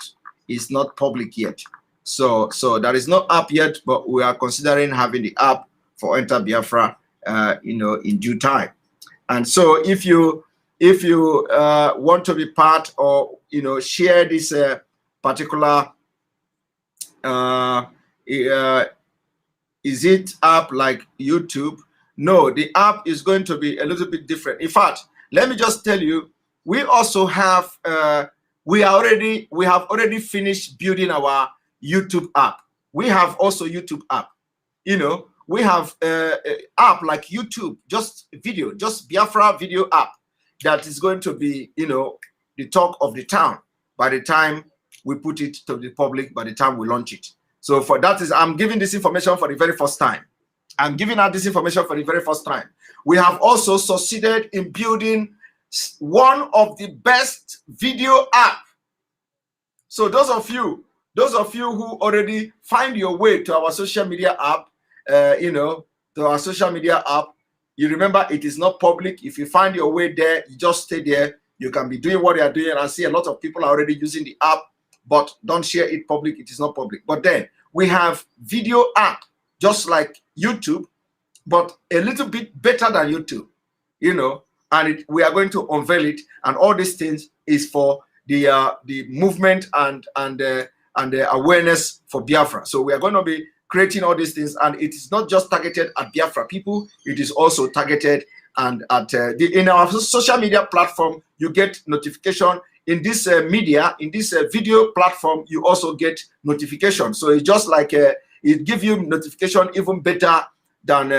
S4: it's not public yet. So there is no app yet, but we are considering having the app for Enter Biafra in due time. And so if you want to be part, or share this particular is it app like YouTube? No, the app is going to be a little bit different. In fact, let me just tell you, we also have we have already finished building our YouTube app. We have also YouTube app. We have app like YouTube, just video, just Biafra video app that is going to be, the talk of the town by the time we put it to the public, by the time we launch it. So for that is, I'm giving this information for the very first time. I'm giving out this information for the very first time. We have also succeeded in building one of the best video app. So those of you who already find your way to our social media app, to our social media app, you remember it is not public. If you find your way there, you just stay there. You can be doing what you are doing. I see a lot of people are already using the app, but don't share it public. It is not public. But then we have video app, just like YouTube, but a little bit better than YouTube, you know. And we are going to unveil it, and all these things is for the movement and the awareness for Biafra. So we are going to be creating all these things, and it is not just targeted at Biafra people, it is also targeted and at in our social media platform. You get notification in this media, in this video platform, you also get notification. So it's just like it gives you notification even better than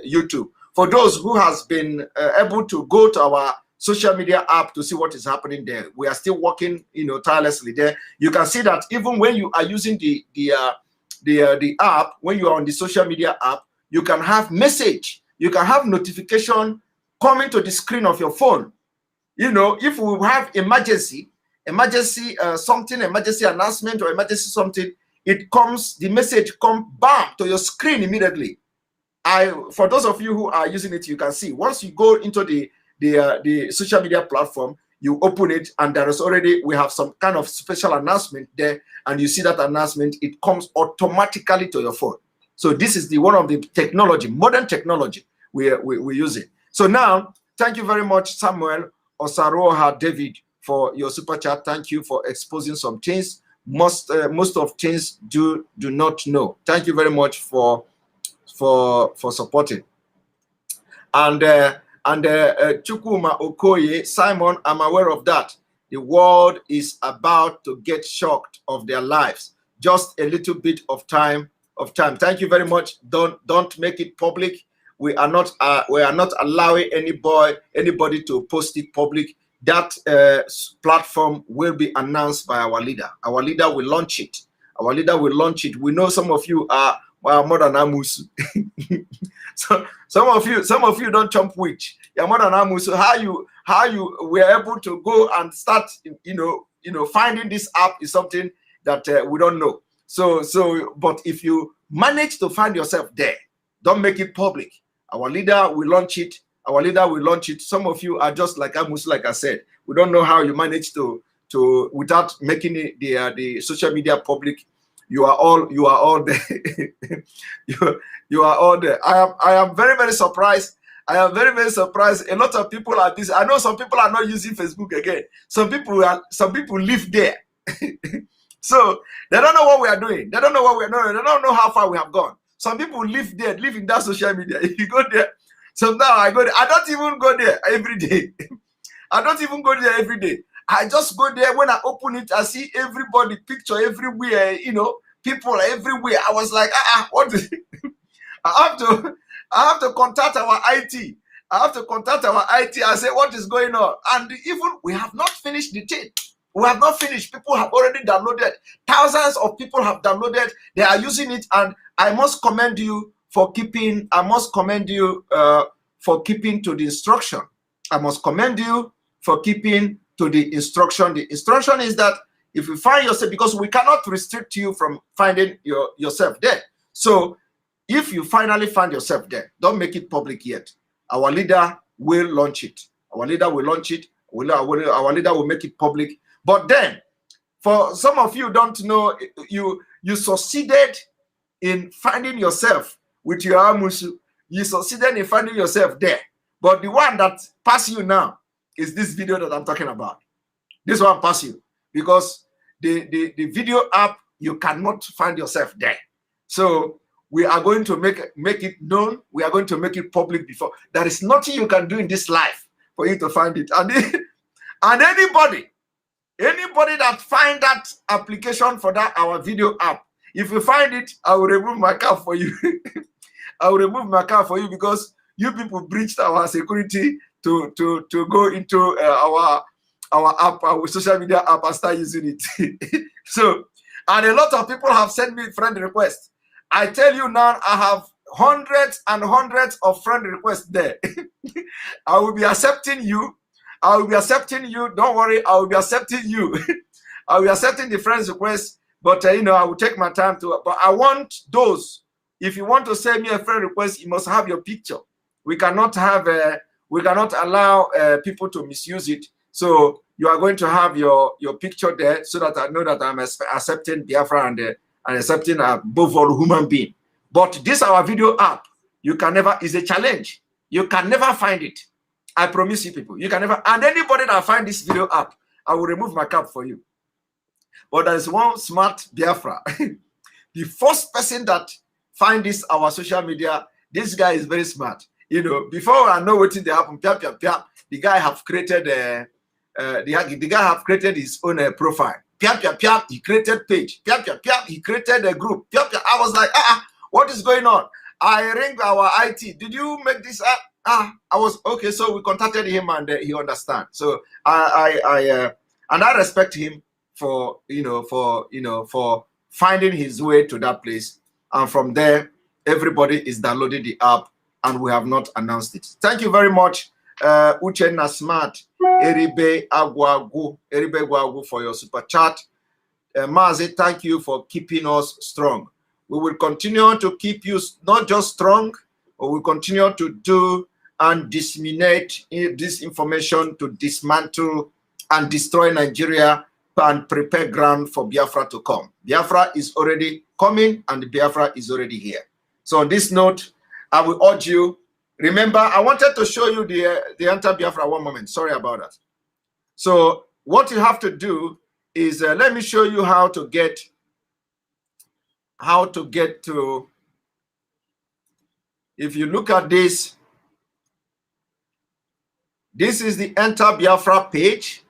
S4: YouTube. For those who has been able to go to our social media app to see what is happening there, we are still working, you know, tirelessly there. You can see that even when you are using the app, when you are on the social media app, you can have message, you can have notification coming to the screen of your phone. You know, if we have emergency something, emergency announcement or emergency something, it comes, the message comes bam to your screen immediately. For those of you who are using it, you can see once you go into the social media platform, you open it, and there is already, we have some kind of special announcement there, and you see that announcement, it comes automatically to your phone. So this is the one of the technology, modern technology we use it. So now, thank you very much, Samuel Osaroha David, for your super chat. Thank you for exposing some things most of things do not know. Thank you very much for supporting. And Chukuma Okoye, Simon, I'm aware of that. The world is about to get shocked of their lives. Just a little bit of time. Thank you very much. Don't make it public. We are not allowing anybody to post it public. That platform will be announced by our leader. Our leader will launch it. Our leader will launch it. We know some of you are more than Amusu. So some of you don't jump witch. You're more than Amusu. How you were able to go and start, you know, finding this app is something that we don't know. So, but if you manage to find yourself there, don't make it public. Our leader will launch it. Our leader will launch it. Some of you are just like Amus, like I said. We don't know how you manage to without making it the social media public. You are all there. you are all there. I am very, very surprised. I am very, very surprised. A lot of people are busy. I know some people are not using Facebook again. Some people live there. So they don't know what we are doing. They don't know what we are doing. They don't know how far we have gone. Some people live there, live in that social media. If you go there, sometimes I go there. I don't even go there every day. I don't even go there every day. I just go there when I open it. I see everybody, picture everywhere. You know, people are everywhere. I was like, what? I have to contact our IT. I have to contact our IT. I say, what is going on? And even we have not finished the thing. We have not finished. People have already downloaded. Thousands of people have downloaded. They are using it, and I must commend you for keeping. I must commend you for keeping to the instruction. I must commend you for keeping to the instruction. The instruction is that if you find yourself, because we cannot restrict you from finding yourself there. So if you finally find yourself there, don't make it public yet. Our leader will launch it. Our leader will launch it. Our leader will make it public. But then, for some of you don't know, you succeeded in finding yourself with your Amusu. You succeeded in finding yourself there. But the one that passed you now is this video that I'm talking about. This one passed you because the video app, you cannot find yourself there. So we are going to make it known. We are going to make it public before. There is nothing you can do in this life for you to find it. And anybody that find that application for that our video app, if you find it, I will remove my account for you. I will remove my account for you because you people breached our security to go into our app, our social media app, and start using it. So, and a lot of people have sent me friend requests. I tell you now, I have hundreds and hundreds of friend requests there. I will be accepting you. I will be accepting you. Don't worry, I will be accepting you. I will be accepting the friends request, but you know, I will take my time to. But I want those. If you want to send me a friend request, you must have your picture. We cannot have we cannot allow people to misuse it. So you are going to have your picture there, so that I know that I'm accepting Biafra and accepting above all human being. But this our video app, you can never, is a challenge. You can never find it. I promise you people, you can never, and anybody that find this video app, I will remove my cap for you. But there is one smart Biafra. The first person that find this our social media, this guy is very smart. You know, before I know what they happen, the guy have created the guy have created his own profile. He created page. He created a group. I was like, what is going on? I ring our IT. Did you make this up? I was okay. So we contacted him and he understand. So I respect him for for finding his way to that place. And from there, everybody is downloading the app, and we have not announced it. Thank you very much, Uchenna Smart, Eribe Guagu for your super chat. Mazi, thank you for keeping us strong. We will continue to keep you not just strong, but we will continue to do and disseminate this information to dismantle and destroy Nigeria and prepare ground for Biafra to come. Biafra is already coming, and Biafra is already here. So on this note, I will urge you, remember, I wanted to show you the anti-Biafra one moment. Sorry about that. So what you have to do is, let me show you how to get to, if you look at this, this is the Enter Biafra page.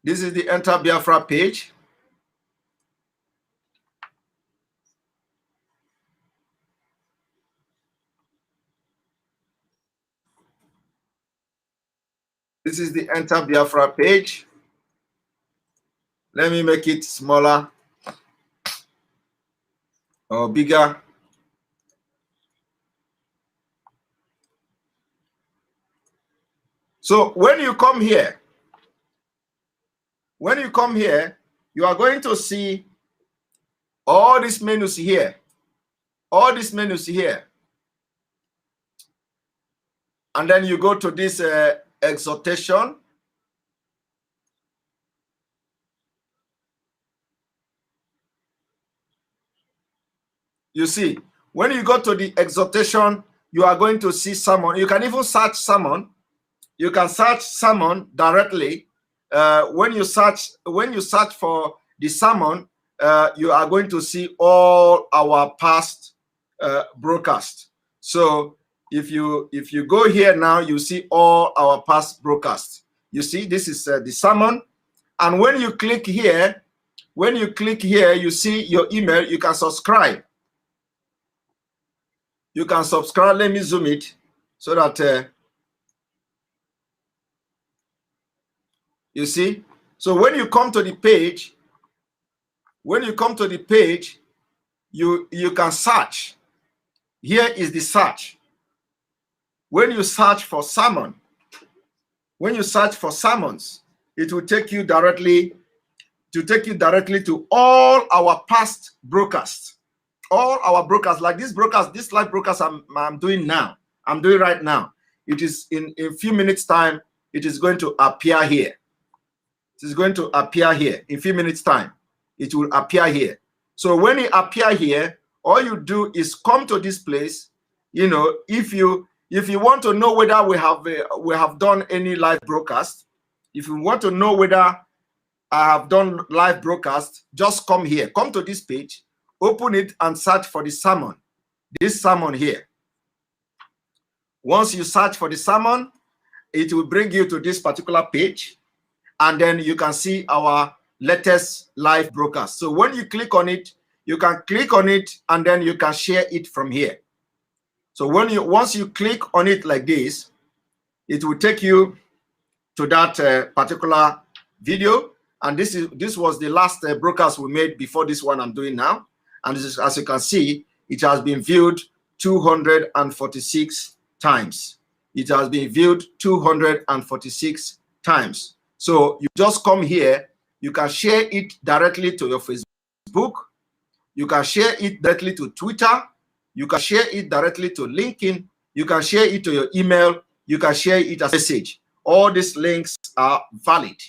S4: This is the Enter Biafra page. This is the Enter Biafra page. Let me make it smaller or bigger. So when you come here, you are going to see all these menus here. All these menus here. And then you go to this exhortation. You see, when you go to the exhortation, you are going to see sermon. You can even search sermon. You can search sermon directly. When you search for the sermon, you are going to see all our past broadcasts. So if you go here now, you see all our past broadcasts. You see, this is the sermon. And when you click here, you see your email. You can subscribe. You can subscribe. Let me zoom it so that you see. So when you come to the page, you can search. Here is the search. When you search for sermon, it will take you directly to all our past broadcasts. All our broadcasts, like this broadcast, this live broadcast I'm doing now. I'm doing right now. It is in a few minutes time. It is going to appear here. It is going to appear here in a few minutes time. It will appear here. So when it appear here, all you do is come to this place. You know, if you want to know whether we have done any live broadcast, if you want to know whether I have done live broadcast, just come here. Come to this page, open it, and search for the sermon. This sermon here. Once you search for the sermon, it will bring you to this particular page, and then you can see our latest live broadcast. So when you click on it, you can click on it, and then you can share it from here. So once you click on it like this, it will take you to that particular video. And this was the last broadcast we made before this one I'm doing now. And this is, as you can see, it has been viewed 246 times. It has been viewed 246 times. So you just come here. You can share it directly to your Facebook. You can share it directly to Twitter. You can share it directly to LinkedIn. You can share it to your email. You can share it as a message. All these links are valid.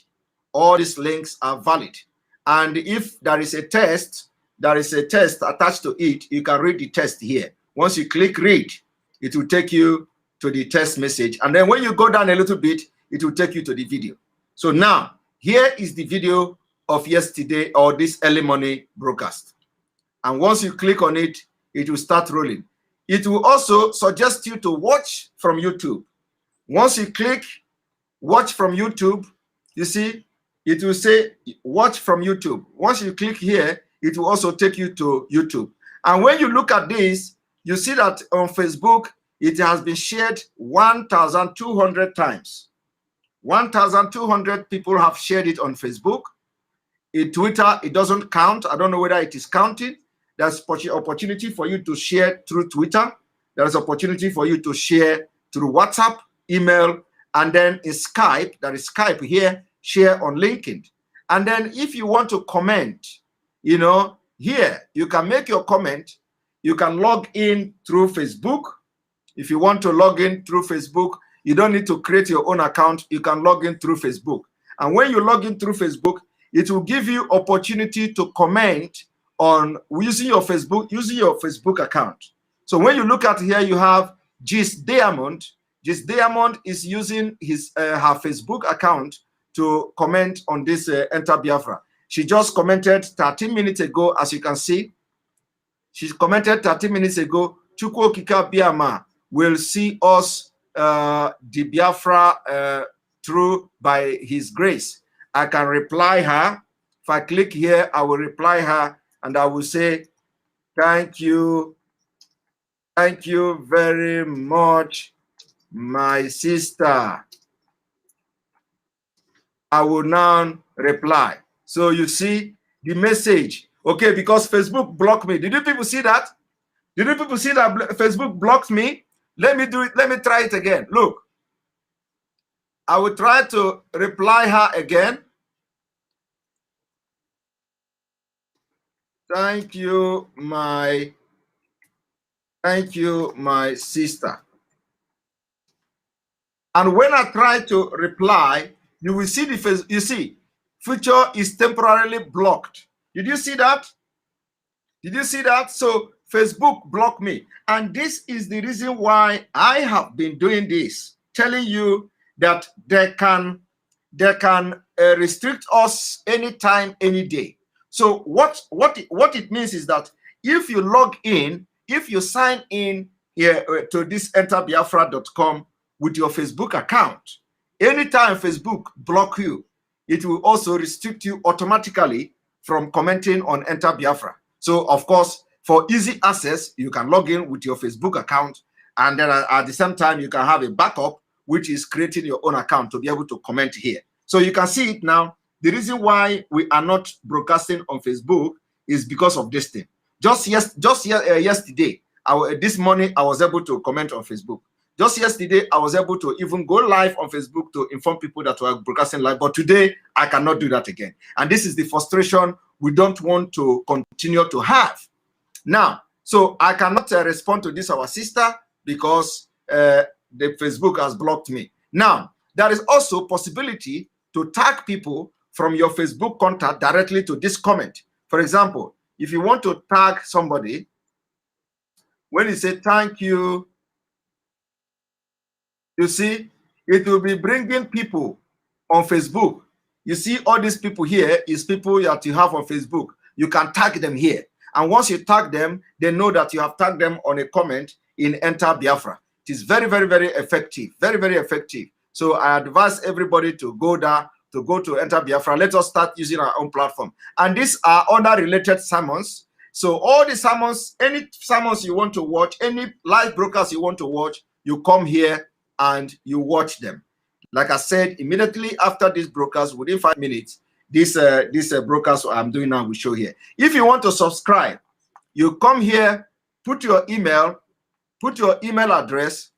S4: All these links are valid. And if there is a test, there is a test attached to it. You can read the test here. Once you click read, it will take you to the test message. And then when you go down a little bit, it will take you to the video. So now, here is the video of yesterday or this early morning broadcast. And once you click on it, it will start rolling. It will also suggest you to watch from YouTube. Once you click watch from YouTube, you see, it will say watch from YouTube. Once you click here, it will also take you to YouTube. And when you look at this, you see that on Facebook, it has been shared 1,200 times. 1,200 people have shared it on Facebook. In Twitter, it doesn't count. I don't know whether it is counting. There's opportunity for you to share through Twitter. There's opportunity for you to share through WhatsApp, email, and then in Skype, there is Skype here, share on LinkedIn. And then if you want to comment, you know, here, you can make your comment. You can log in through Facebook. If you want to log in through Facebook, you don't need to create your own account. You can log in through Facebook. And when you log in through Facebook, it will give you opportunity to comment on using your Facebook account. So when you look at here, you have Gist Diamond. Gist Diamond is using her Facebook account to comment on this Enter Biafra. She just commented 13 minutes ago, as you can see. She commented 13 minutes ago, Chukwu Okike Biama will see us the Biafra through by his grace. I can reply her. If I click here, I will reply her and I will say, thank you. Thank you very much, my sister. I will now reply. So you see the message. Okay, because Facebook blocked me. Did you people see that? Did you people see that Facebook blocked me? Let me do it. Let me try it again. Look. I will try to reply her again. Thank you, my sister. And when I try to reply, you will see the face. You see, future is temporarily blocked. Did you see that? Did you see that? So Facebook blocked me. And this is the reason why I have been doing this, telling you that they can restrict us anytime, any day. So what it means is that if you log in, if you sign in here to this enterbiafra.com with your Facebook account, anytime Facebook block you, it will also restrict you automatically from commenting on Enter Biafra. So of course, for easy access, you can log in with your Facebook account, and then at the same time, you can have a backup, which is creating your own account to be able to comment here. So you can see it now. The reason why we are not broadcasting on Facebook is because of this thing. Just yesterday, this morning, I was able to comment on Facebook. Just yesterday, I was able to even go live on Facebook to inform people that we are broadcasting live. But today, I cannot do that again. And this is the frustration we don't want to continue to have. Now, so I cannot respond to this, our sister, because the Facebook has blocked me. Now, there is also possibility to tag people from your Facebook contact directly to this comment. For example, if you want to tag somebody, when you say thank you, you see, it will be bringing people on Facebook. You see all these people here is people that you have on Facebook. You can tag them here. And once you tag them, they know that you have tagged them on a comment in Enter Biafra. It is very, very, very effective. Very, very effective. So I advise everybody to go there, to go to Enter Biafra. Let us start using our own platform. And these are other related sermons. So all the sermons, any sermons you want to watch, any live broadcasts you want to watch, you come here and you watch them. Like I said, immediately after this broadcast, within 5 minutes, this broadcast I'm doing now will show here. If you want to subscribe, you come here, put your email address,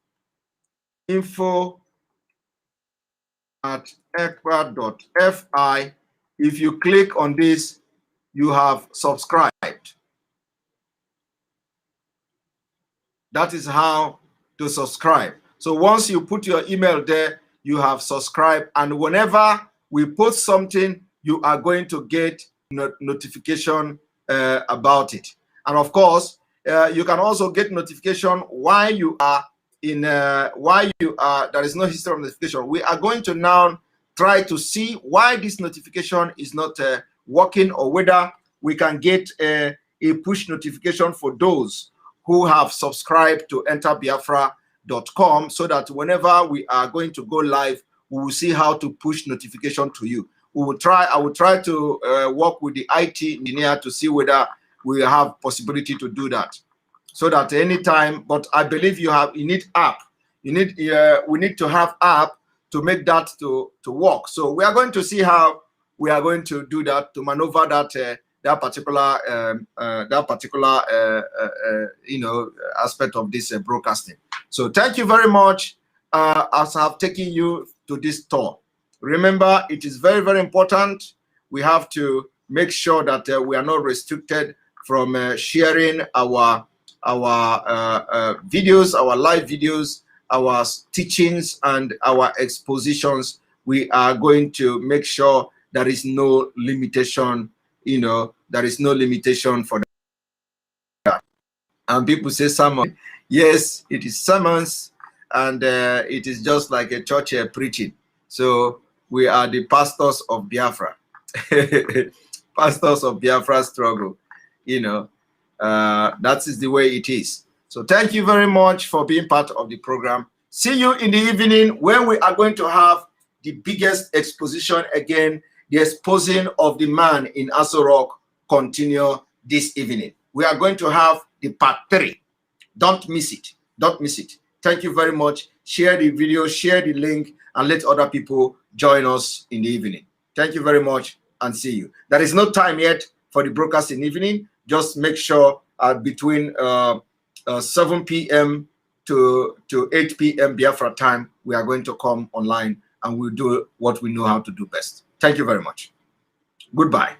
S4: info@ekpa.fi. If you click on this, you have subscribed. That is how to subscribe. So once you put your email there, you have subscribed, and whenever we post something, you are going to get notification about it. And of course, you can also get notification while you are in there is no history of notification. We are going to now try to see why this notification is not working, or whether we can get a push notification for those who have subscribed to enterbiafra.com, so that whenever we are going to go live, we will see how to push notification to you. I will try to work with the IT engineer to see whether we have possibility to do that, so that anytime. But I believe you need app. We need to have app to make that to work. So we are going to see how we are going to do that, to maneuver that particular aspect of this broadcasting. So thank you very much, as I have taken you to this tour. Remember, it is very, very important. We have to make sure that we are not restricted from sharing our videos, our live videos, our teachings, and our expositions. We are going to make sure there is no limitation. There is no limitation for that. And people say sermon. Yes, it is sermons, and it is just like a church preaching. So we are the pastors of Biafra. Pastors of Biafra struggle. That is the way it is. So thank you very much for being part of the program. See you in the evening, when we are going to have the biggest exposition again. The exposing of the man in AsoRock continue this evening. We are going to have the part 3. Don't miss it. Don't miss it. Thank you very much. Share the video, share the link, and let other people join us in the evening. Thank you very much, and see you. There is no time yet for the broadcast in the evening. Just make sure between 7 p.m. to 8 p.m. Biafra time, we are going to come online, and we'll do what we know how to do best. Thank you very much. Goodbye.